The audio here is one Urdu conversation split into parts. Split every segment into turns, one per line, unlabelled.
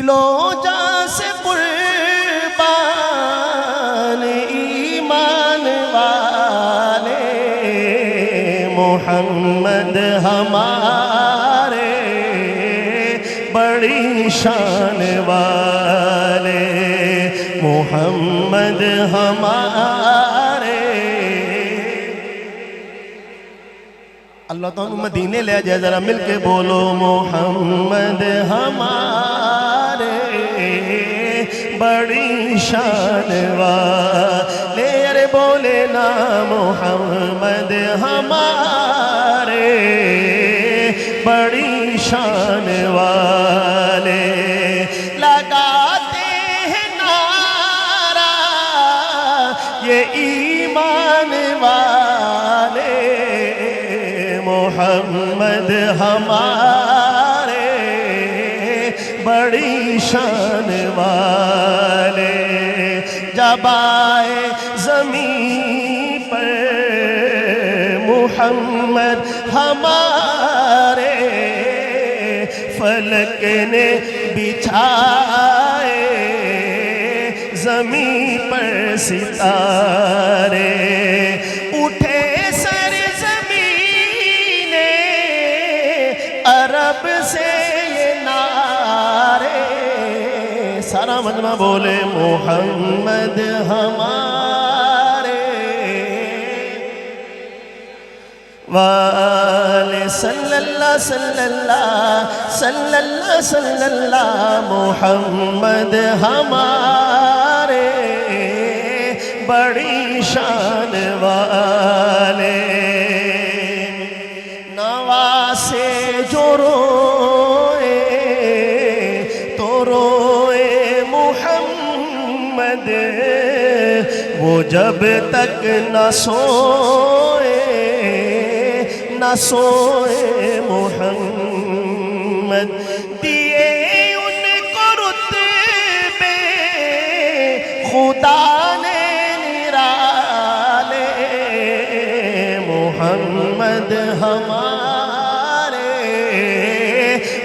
دلو جان سے قربان ایمان والے محمد ہمارے بڑی شان والے محمد ہمارے اللہ تعالیٰ مدینے لے جائے ذرا مل کے بولو محمد ہمارے بڑی شان والے ارے بولے نا محمد ہمارے بڑی شان والے لگاتے ہیں نعرہ یہ ایمان والے محمد ہمارے بڑی شان والے جب آئے زمین پر محمد ہمارے فلک نے بچھائے زمین پر ستارے اٹھے سر زمین عرب سے یہ نعرے سارا مجمع بولے محمد ہمارے والے صلی اللہ صلی اللہ صلی اللہ صلی اللہ محمد ہمارے بڑی شان والے نواسے جو روئے تو روئے محمد وہ جب تک نہ سوئے نہ سوئے محمد دیے ان کو رتبے خدا نے نرالے محمد ہمارے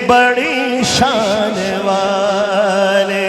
بڑی شان والے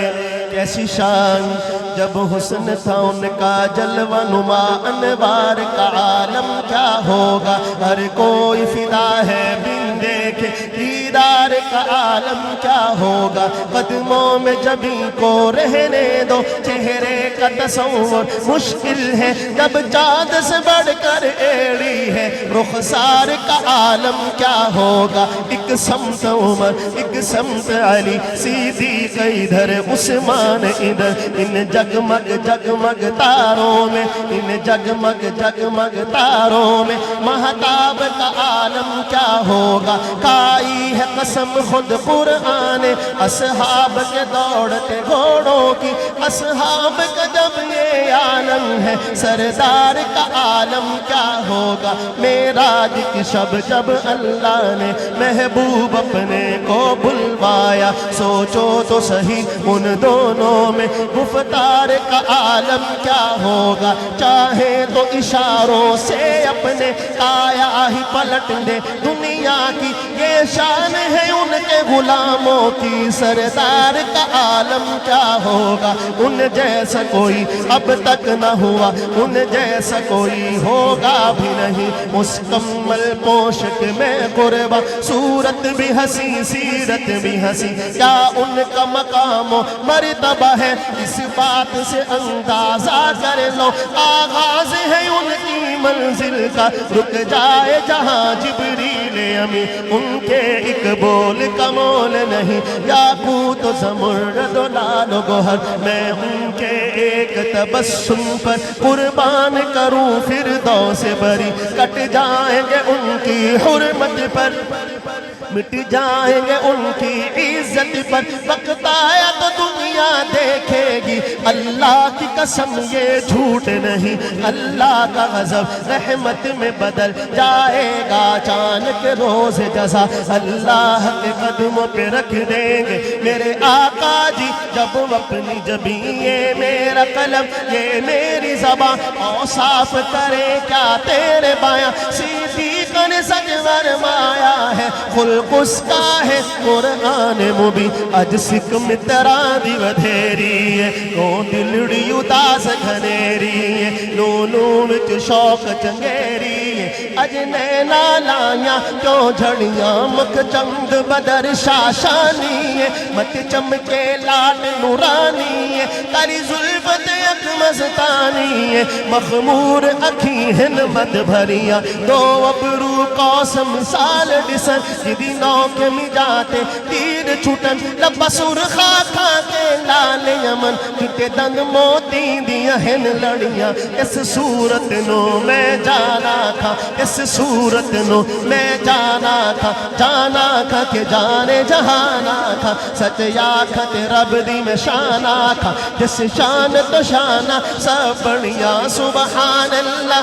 کیسی شان جب حسن تھا ان کا جلوہ نما انوار کا عالم کیا ہوگا ہر کوئی فدا ہے بن دیکھے دیدار کا عالم کیا ہوگا قدموں میں جب ان کو رہنے دو چہرے کا تصور مشکل ہے جب چاند سے بڑھ کر ایڑی ہے رخسار کا عالم کیا ہوگا ایک سمت عمر ایک سمت علی صدیق ادھر عثمان ادھر ان جگمگ جگمگ تاروں میں ان جگمگ جگمگ تاروں میں مہتاب کا عالم کیا ہوگا کائی ہے قسم خود قرآن اصحاب کے دوڑتے گھوڑوں کی اصحاب کا جب یہ عالم ہے سردار کا عالم کیا ہوگا معراج کی شب جب اللہ نے محبوب اپنے کو بلوایا سوچو تو صحیح ان دونوں میں گفتار کا عالم کیا ہوگا چاہے تو اشاروں سے اپنے آیا ہی پلٹ دے دنیا کی یہ شان ہے ان کے غلاموں کی سردار کا عالم کیا ہوگا ان جیسا کوئی اب تک نہ ہوا ان جیسا کوئی ہوگا بھی نہیں مکمل پوشک میں قربا صورت بھی ہنسی سیرت بھی ہنسی کیا ان کا مقام و مرتبہ ہے اس بات سے اندازہ کر لو آغاز ہے ان کی منزل کا رک جائے جہاں جبریل امی ان کے ایک بول کا مول نہیں یاقوت و زمرد و لال و گوہر میں ان کے ایک تبسم پر قربان کروں فردوس بری کٹ جائیں گے ان کی حرمت پر مٹ جائیں گے ان کی عزت پر وقت آیا تو دنیا دیکھے گی اللہ کی قسم یہ جھوٹ نہیں اللہ کا غضب رحمت میں بدل جائے گا اچانک روز جزا اللہ کے قدموں پہ رکھ دیں گے میرے آقا جی جب اپنی جبیں یہ میرا قلم یہ میری زبان اوصاف کرے کیا تیرے بیاں صدیق نے سچ فرمایا ہے خلق اس کا ہے قرآن مبین اج سکھ متراں دی ودھیری ہے کو دلڑی اداس گھنیری ہے لولو وچ شوق چنگیری ہے اج نینا لائیاں کیوں جھڑیاں مکھ چند بدر شاشانی ہے مت چمکے لال نورانی ہے کری زلف تے اک مستانی ہے مخمور اکھی ہن مد بھریاں دو ابرو قوسم سال ڈسن جدی نوک میں جاتے تیر چھٹن لبا سرخا کھا کے لال یمن کتے دند موتی دیا ہن لڑیاں اس صورت نو میں جانا تھا اس صورت نو میں جانا تھا کہ جانے جہانا تھا سچ یاکھت رب دی میں شانا تھا جس شان تو شانہ سب بڑھیا سبحان اللہ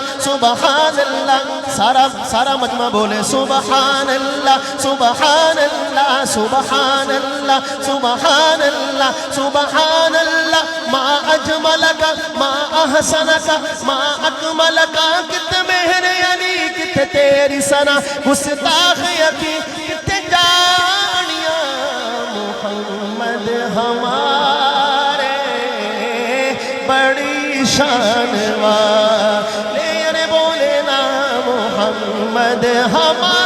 سارا مجمع بولے سبحان اللہ سبحان اللہ سبحان اللہ سبحان اللہ سبحان اللہ ما اجملک ما احسنک ما اکملک کت مہر علی کت تیری سنا گستاخ یقین کت جانیاں محمد ہمارے بڑی شان والے بولے نا محمد ہمارے